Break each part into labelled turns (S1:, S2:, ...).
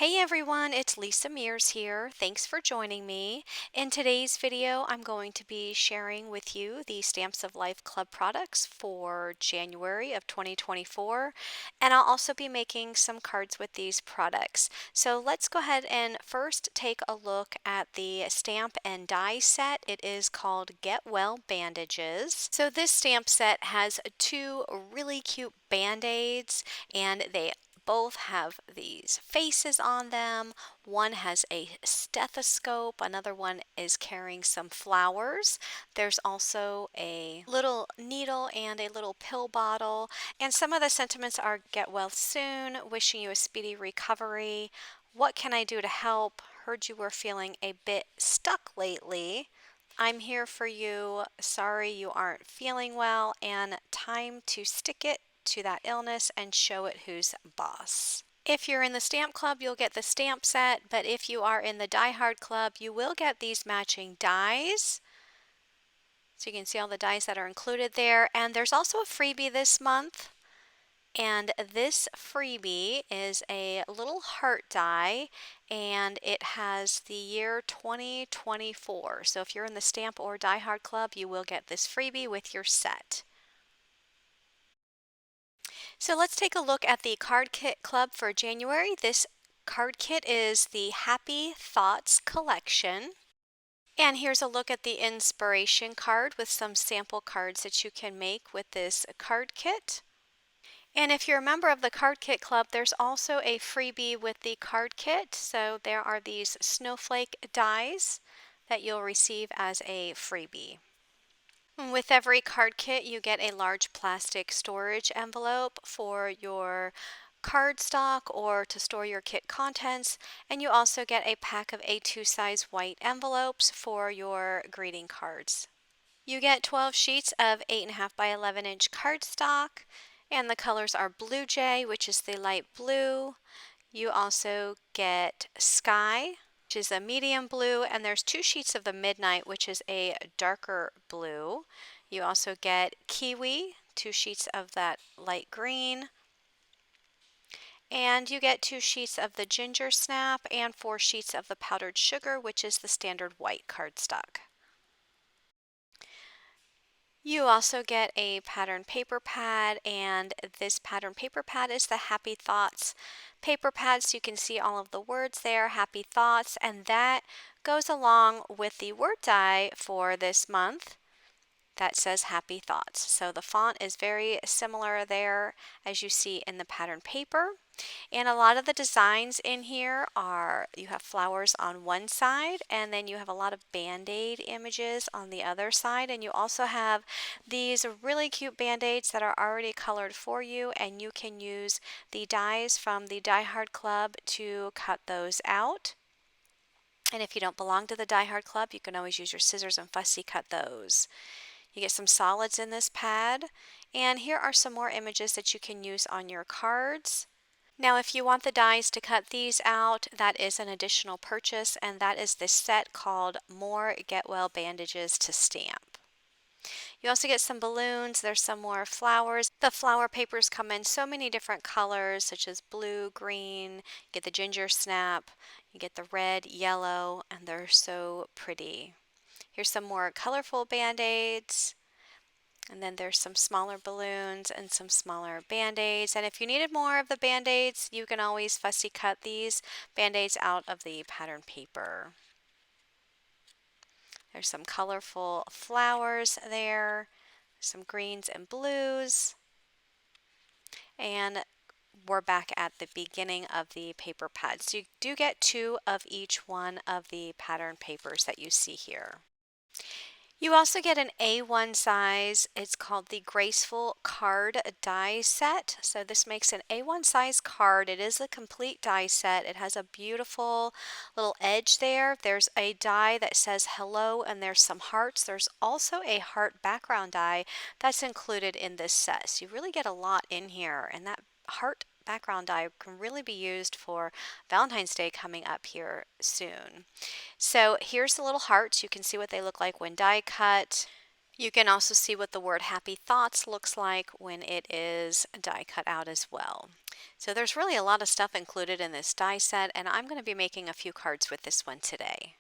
S1: Hey everyone, it's Lisa Mears here. Thanks for joining me. In today's video, I'm going to be sharing with you the Stamps of Life Club products for January of 2024, and I'll also be making some cards with these products. So let's go ahead and first take a look at the stamp and die set. It is called Get Well Bandages. So this stamp set has two really cute band-aids, and they both have these faces on them. One has a stethoscope, another one is carrying some flowers. There's also a little needle and a little pill bottle. And some of the sentiments are get well soon, wishing you a speedy recovery. What can I do to help? Heard you were feeling a bit stuck lately. I'm here for you. Sorry you aren't feeling well, and time to stick it to that illness and show it who's boss. If you're in the stamp club, you'll get the stamp set, but if you are in the Die Hard club, you will get these matching dies. So you can see all the dies that are included there. And there's also a freebie this month. And this freebie is a little heart die, and it has the year 2024. So if you're in the stamp or Die Hard club, you will get this freebie with your set. So let's take a look at the card kit club for January. This card kit is the Happy Thoughts collection. And here's a look at the inspiration card with some sample cards that you can make with this card kit. And if you're a member of the Card Kit Club, there's also a freebie with the card kit. So there are these snowflake dies that you'll receive as a freebie. With every card kit, you get a large plastic storage envelope for your cardstock or to store your kit contents, and you also get a pack of A2 size white envelopes for your greeting cards. You get 12 sheets of 8.5 by 11 inch cardstock, and the colors are Blue Jay, which is the light blue. You also get Sky, which is a medium blue, and there's 2 sheets of the Midnight, which is a darker blue. You also get Kiwi, 2 sheets of that light green. And you get 2 sheets of the Ginger Snap and 4 sheets of the Powdered Sugar, which is the standard white cardstock. You also get a pattern paper pad, and this pattern paper pad is the Happy Thoughts paper pad, so you can see all of the words there, Happy Thoughts, and that goes along with the word die for this month that says Happy Thoughts. So the font is very similar there as you see in the pattern paper. And a lot of the designs in here are, you have flowers on one side, and then you have a lot of band-aid images on the other side, and you also have these really cute band-aids that are already colored for you, and you can use the dies from the Die Hard Club to cut those out. And if you don't belong to the Die Hard Club, you can always use your scissors and fussy cut those. You get some solids in this pad, and here are some more images that you can use on your cards. Now, if you want the dies to cut these out, that is an additional purchase, and that is this set called More Get Well Bandages to Stamp. You also get some balloons, there's some more flowers. The flower papers come in so many different colors, such as blue, green, you get the ginger snap, you get the red, yellow, and they're so pretty. Here's some more colorful band-aids. And then there's some smaller balloons and some smaller band-aids. And if you needed more of the band-aids, you can always fussy cut these band-aids out of the pattern paper. There's some colorful flowers there, some greens and blues. And we're back at the beginning of the paper pad. So you do get 2 of each one of the pattern papers that you see here. You also get an A1 size. It's called the Graceful Card Die Set. So this makes an A1 size card. It is a complete die set. It has a beautiful little edge there. There's a die that says hello, and there's some hearts. There's also a heart background die that's included in this set. So you really get a lot in here, and that heart background die can really be used for Valentine's Day coming up here soon. So here's the little hearts. You can see what they look like when die cut. You can also see what the word Happy Thoughts looks like when it is die cut out as well. So there's really a lot of stuff included in this die set, and I'm going to be making a few cards with this one today.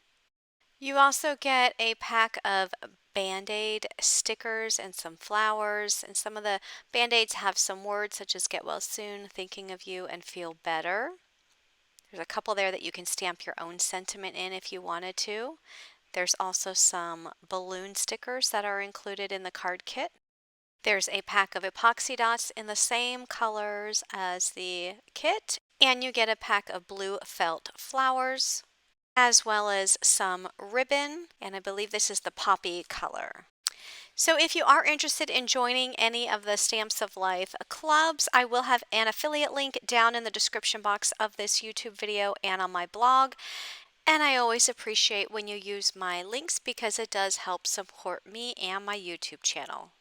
S1: You also get a pack of Band-Aid stickers and some flowers, and some of the Band-Aids have some words such as Get Well Soon, Thinking of You, and Feel Better. There's a couple there that you can stamp your own sentiment in if you wanted to. There's also some balloon stickers that are included in the card kit. There's a pack of epoxy dots in the same colors as the kit, and you get a pack of blue felt flowers, as well as some ribbon, and I believe this is the poppy color. So if you are interested in joining any of the Stamps of Life clubs, I will have an affiliate link down in the description box of this YouTube video and on my blog. And I always appreciate when you use my links because it does help support me and my YouTube channel.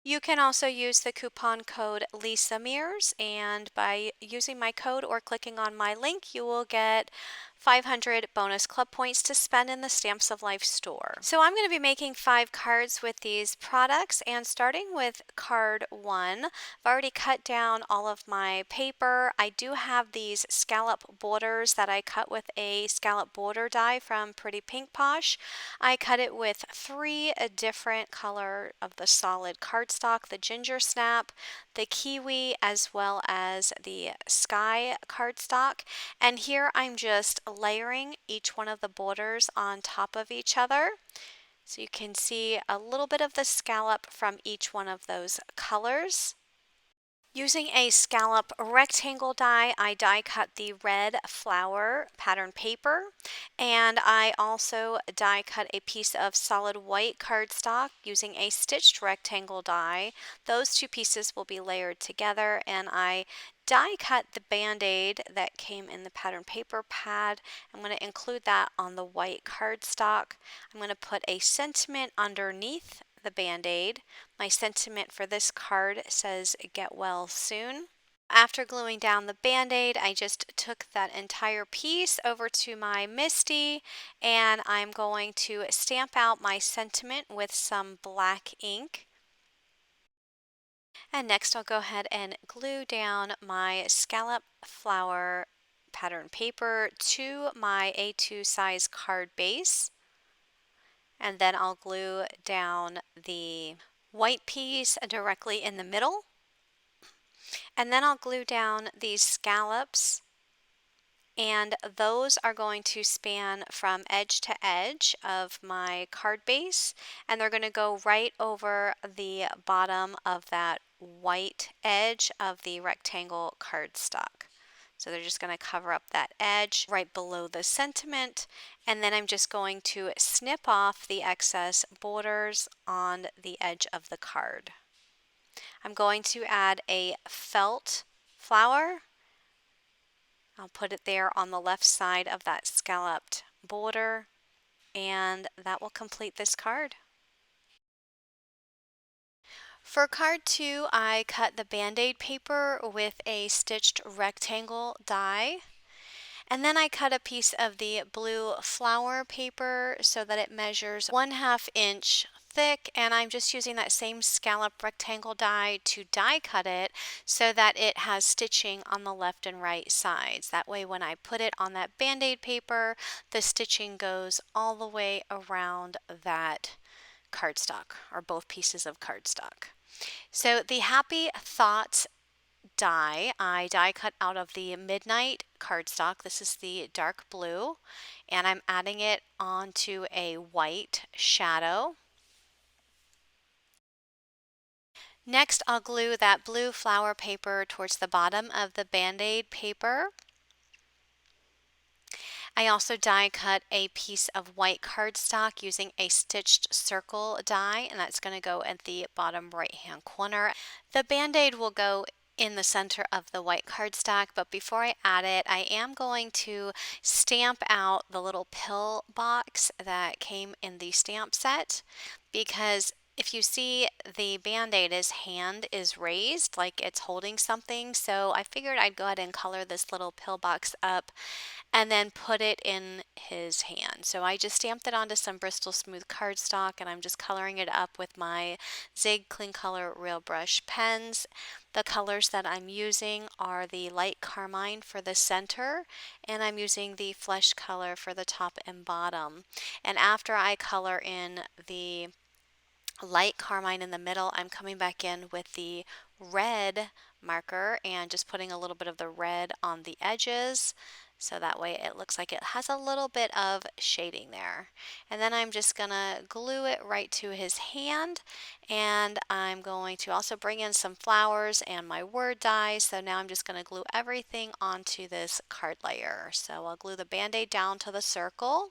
S1: You can also use the coupon code Lisa Mears, and by using my code or clicking on my link, you will get 500 bonus club points to spend in the Stamps of Life store. So I'm going to be making 5 cards with these products, and starting with card 1, I've already cut down all of my paper. I do have these scallop borders that I cut with a scallop border die from Pretty Pink Posh. I cut it with 3 different color of the solid cardstock, the ginger snap, the kiwi, as well as the sky cardstock. And here I'm just layering each one of the borders on top of each other. So you can see a little bit of the scallop from each one of those colors. Using a scallop rectangle die, I die cut the red flower pattern paper, and I also die cut a piece of solid white cardstock using a stitched rectangle die. Those 2 pieces will be layered together, and I die cut the Band-Aid that came in the pattern paper pad. I'm going to include that on the white cardstock. I'm going to put a sentiment underneath the Band-Aid. My sentiment for this card says Get Well Soon. After gluing down the Band-Aid, I just took that entire piece over to my Misty, and I'm going to stamp out my sentiment with some black ink. And next I'll go ahead and glue down my scallop flower pattern paper to my A2 size card base. And then I'll glue down the white piece directly in the middle. And then I'll glue down these scallops, and those are going to span from edge to edge of my card base, and they're going to go right over the bottom of that white edge of the rectangle cardstock. So they're just going to cover up that edge right below the sentiment, and then I'm just going to snip off the excess borders on the edge of the card. I'm going to add a felt flower. I'll put it there on the left side of that scalloped border, and that will complete this card. For card 2, I cut the Band-Aid paper with a stitched rectangle die. And then I cut a piece of the blue flower paper so that it measures 1/2 inch thick, and I'm just using that same scallop rectangle die to die cut it so that it has stitching on the left and right sides. That way when I put it on that Band-Aid paper, the stitching goes all the way around that cardstock, or both pieces of cardstock. So the Happy Thoughts die, I die cut out of the Midnight cardstock. This is the dark blue, and I'm adding it onto a white shadow. Next, I'll glue that blue flower paper towards the bottom of the Band-Aid paper. I also die cut a piece of white cardstock using a stitched circle die, and that's going to go at the bottom right hand corner. The Band-Aid will go in the center of the white cardstock, but before I add it, I am going to stamp out the little pill box that came in the stamp set, because If you see the Band-Aid, his hand is raised like it's holding something, so I figured I'd go ahead and color this little pillbox up and then put it in his hand. So I just stamped it onto some Bristol smooth cardstock, and I'm just coloring it up with my Zig Clean Color Real Brush pens. The colors that I'm using are the light carmine for the center, and I'm using the flesh color for the top and bottom. And after I color in the light carmine in the middle, I'm coming back in with the red marker and just putting a little bit of the red on the edges, so that way it looks like it has a little bit of shading there. And then I'm just gonna glue it right to his hand, and I'm going to also bring in some flowers and my word die. So now I'm just gonna glue everything onto this card layer. So I'll glue the Band-Aid down to the circle,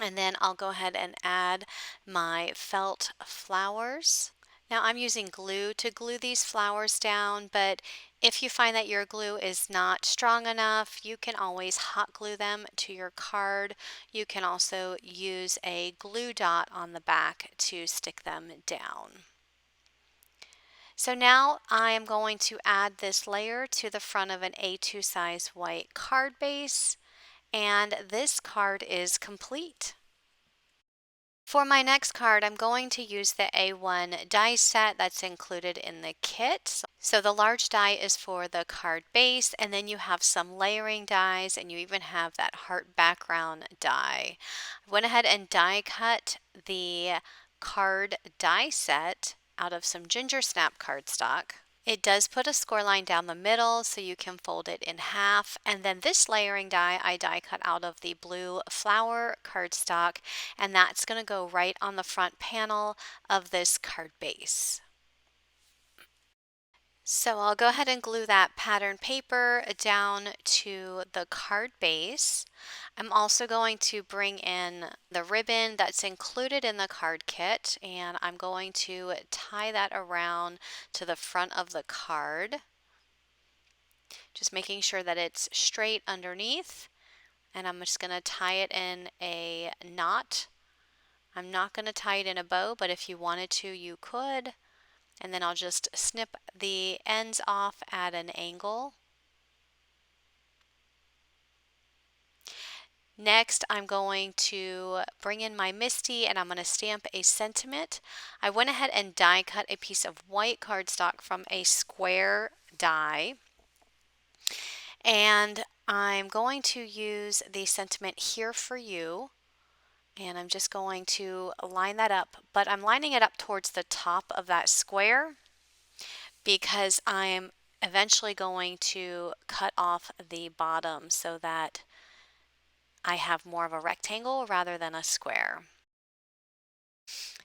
S1: and then I'll go ahead and add my felt flowers. Now I'm using glue to glue these flowers down, but if you find that your glue is not strong enough, you can always hot glue them to your card. You can also use a glue dot on the back to stick them down. So now I am going to add this layer to the front of an A2 size white card base, and this card is complete. For my next card, I'm going to use the A1 die set that's included in the kit. So the large die is for the card base, and then you have some layering dies, and you even have that heart background die. I went ahead and die cut the card die set out of some ginger snap cardstock. It does put a score line down the middle, so you can fold it in half. And then this layering die, I die cut out of the blue flower cardstock, and that's going to go right on the front panel of this card base. So I'll go ahead and glue that pattern paper down to the card base. I'm also going to bring in the ribbon that's included in the card kit, and I'm going to tie that around to the front of the card, just making sure that it's straight underneath. And I'm just going to tie it in a knot. I'm not going to tie it in a bow, but if you wanted to, you could. And then I'll just snip the ends off at an angle. Next, I'm going to bring in my Misty, and I'm going to stamp a sentiment. I went ahead and die cut a piece of white cardstock from a square die, and I'm going to use the sentiment "Here for You," and I'm just going to line that up, but I'm lining it up towards the top of that square because I'm eventually going to cut off the bottom so that I have more of a rectangle rather than a square.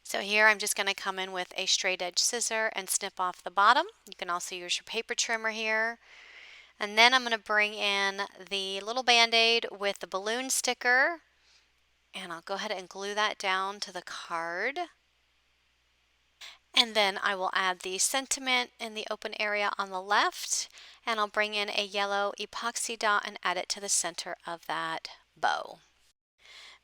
S1: So here I'm just going to come in with a straight edge scissor and snip off the bottom. You can also use your paper trimmer here. And then I'm going to bring in the little Band-Aid with the balloon sticker, and I'll go ahead and glue that down to the card. And then I will add the sentiment in the open area on the left, and I'll bring in a yellow epoxy dot and add it to the center of that bow.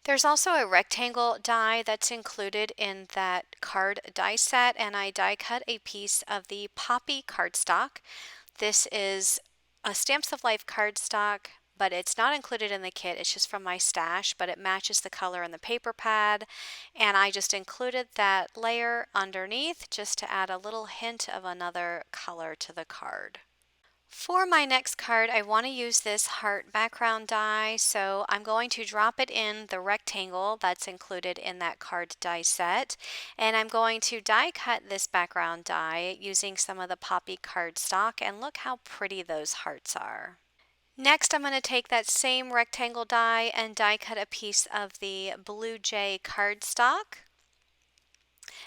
S1: There's also a rectangle die that's included in that card die set, and I die cut a piece of the poppy cardstock. This is a Stamps of Life cardstock, but it's not included in the kit. It's just from my stash, but it matches the color in the paper pad, and I just included that layer underneath just to add a little hint of another color to the card. For my next card, I want to use this heart background die, so I'm going to drop it in the rectangle that's included in that card die set, and I'm going to die cut this background die using some of the poppy cardstock, and look how pretty those hearts are. Next, I'm going to take that same rectangle die and die cut a piece of the Blue Jay cardstock.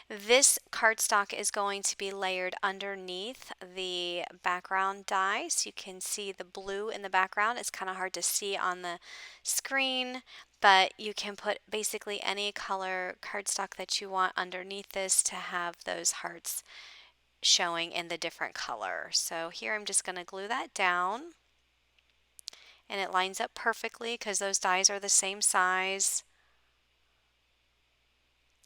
S1: This cardstock is going to be layered underneath the background die, so you can see the blue in the background. It's kind of hard to see on the screen, but you can put basically any color cardstock that you want underneath this to have those hearts showing in the different color. So here I'm just going to glue that down, and it lines up perfectly because those dies are the same size.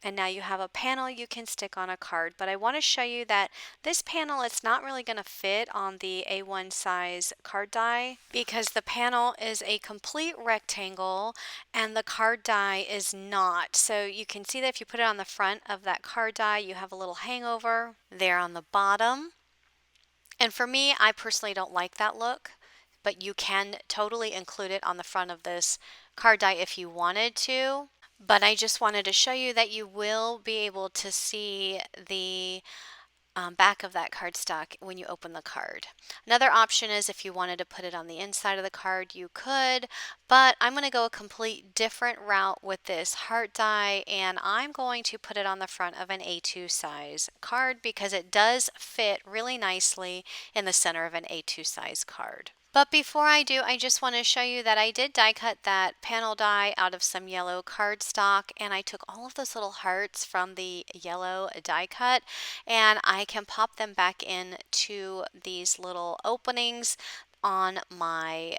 S1: And now you have a panel you can stick on a card. But I want to show you that this panel is not really going to fit on the A1 size card die because the panel is a complete rectangle and the card die is not. So you can see that if you put it on the front of that card die, you have a little hangover there on the bottom. And for me, I personally don't like that look, but you can totally include it on the front of this card die if you wanted to. But I just wanted to show you that you will be able to see the back of that cardstock when you open the card. Another option is if you wanted to put it on the inside of the card, you could, but I'm going to go a complete different route with this heart die, and I'm going to put it on the front of an A2 size card because it does fit really nicely in the center of an A2 size card. But before I do, I just want to show you that I did die cut that panel die out of some yellow cardstock, and I took all of those little hearts from the yellow die cut and I can pop them back into these little openings on my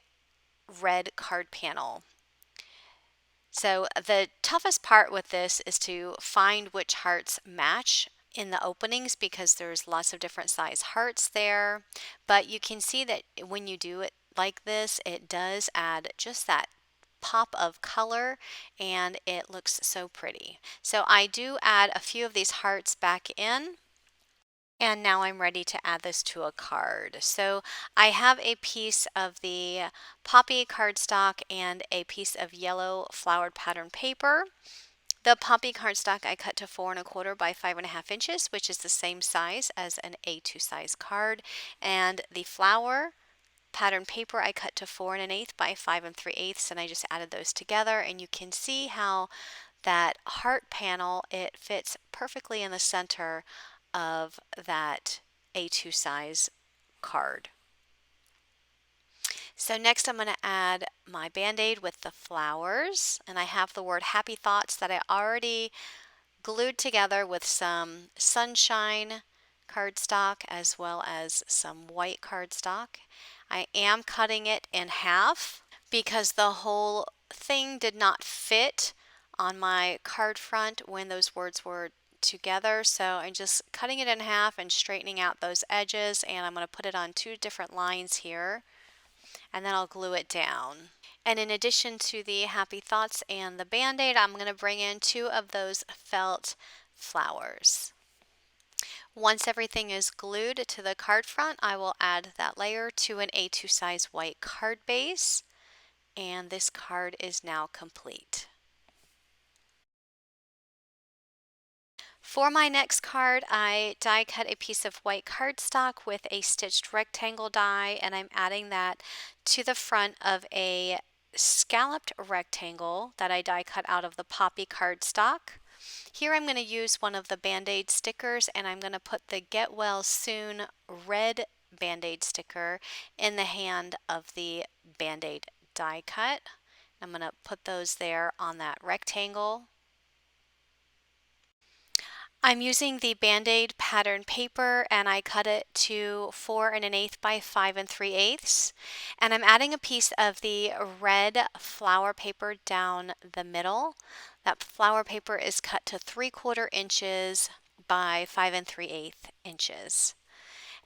S1: red card panel. So the toughest part with this is to find which hearts match in the openings because there's lots of different size hearts there, but you can see that when you do it like this, it does add just that pop of color and it looks so pretty. So I do add a few of these hearts back in. And now I'm ready to add this to a card. So I have a piece of the poppy cardstock and a piece of yellow flowered pattern paper. The poppy cardstock I cut to 4 1/4 by 5.5 inches, which is the same size as an A2 size card. And the flower pattern paper I cut to 4 1/8 by 5 3/8, and I just added those together. And you can see how that heart panel, it fits perfectly in the center of that A2 size card. So next I'm going to add my Band-Aid with the flowers, and I have the word Happy Thoughts that I already glued together with some sunshine cardstock as well as some white cardstock. I am cutting it in half because the whole thing did not fit on my card front when those words were together, so I'm just cutting it in half and straightening out those edges, and I'm going to put it on 2 different lines here and then I'll glue it down. And in addition to the Happy Thoughts and the Band-Aid, I'm going to bring in 2 of those felt flowers. Once everything is glued to the card front, I will add that layer to an A2 size white card base, and this card is now complete. For my next card, I die cut a piece of white cardstock with a stitched rectangle die, and I'm adding that to the front of a scalloped rectangle that I die cut out of the poppy cardstock. Here I'm going to use one of the Band-Aid stickers, and I'm going to put the Get Well Soon red Band-Aid sticker in the hand of the Band-Aid die cut. I'm going to put those there on that rectangle. I'm using the Band-Aid pattern paper, and I cut it to 4 1/8 by 5 3/8, and I'm adding a piece of the red flower paper down the middle. That flower paper is cut to 3/4 inches by 5 3/8 inches.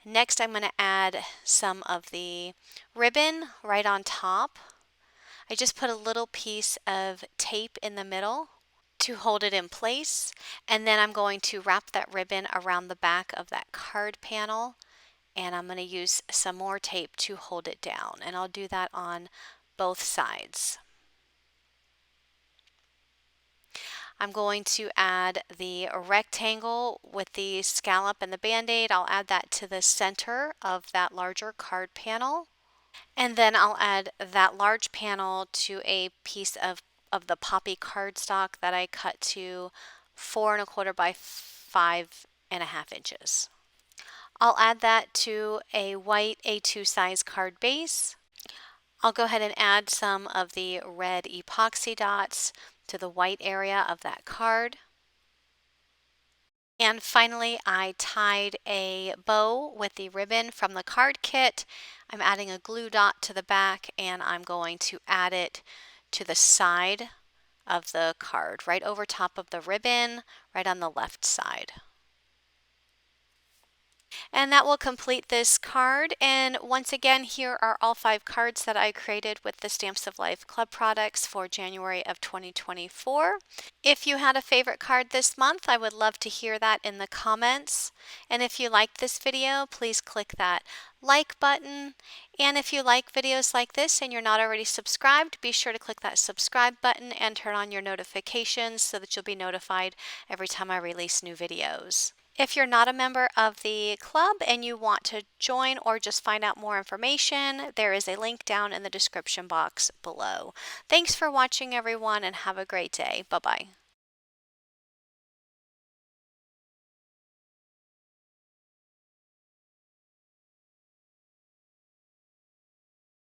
S1: Next I'm going to add some of the ribbon right on top. I just put a little piece of tape in the middle to hold it in place, and then I'm going to wrap that ribbon around the back of that card panel, and I'm going to use some more tape to hold it down, and I'll do that on both sides. I'm going to add the rectangle with the scallop and the Band-Aid. I'll add that to the center of that larger card panel, and then I'll add that large panel to a piece of the poppy cardstock that I cut to 4 1/4 by 5.5 inches. I'll add that to a white A2 size card base. I'll go ahead and add some of the red epoxy dots to the white area of that card. And finally, I tied a bow with the ribbon from the card kit. I'm adding a glue dot to the back, and I'm going to add it to the side of the card, right over top of the ribbon, right on the left side. And that will complete this card. And once again, here are all 5 cards that I created with the Stamps of Life Club products for January of 2024. If you had a favorite card this month, I would love to hear that in the comments. And if you liked this video, please click that like button. And if you like videos like this and you're not already subscribed, be sure to click that subscribe button and turn on your notifications so that you'll be notified every time I release new videos. If you're not a member of the club and you want to join or just find out more information, there is a link down in the description box below. Thanks for watching, everyone, and have a great day. Bye-bye.